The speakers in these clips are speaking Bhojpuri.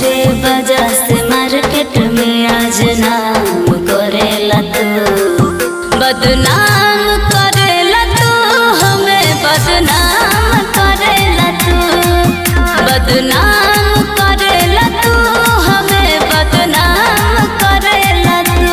तोहरे वजह से मार्केट में आज नाम करेला तू, बदनाम करेला तू, हमें बदनाम करेला तू, बदनाम करेला तू, हमें बदनाम करेला तू।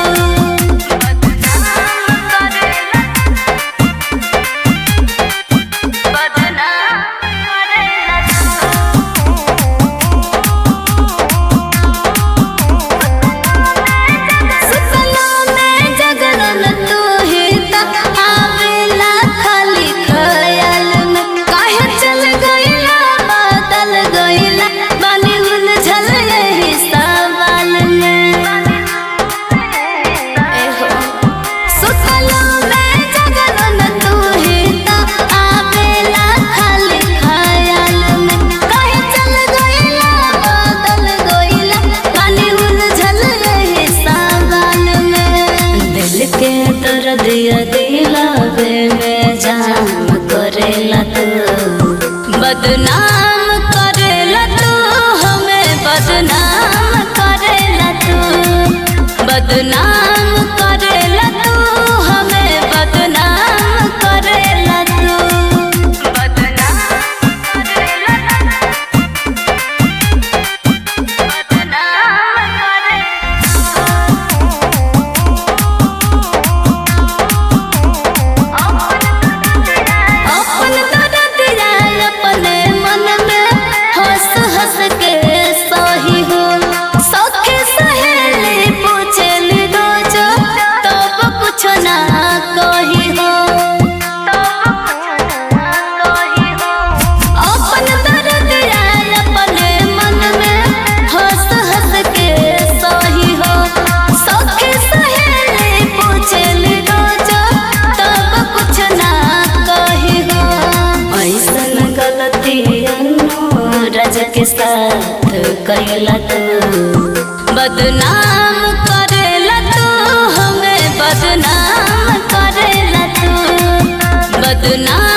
दिया दिलावे में जाम करेला तू, बदनाम करेला तू, हमें बदनाम करेला तू, बदनाम करेला तू, हमें बदनाम करेला तू, बदनाम करेला के साथ करेला तू, बदनाम करेला तू, हमें बदनाम करेला तू, बदनाम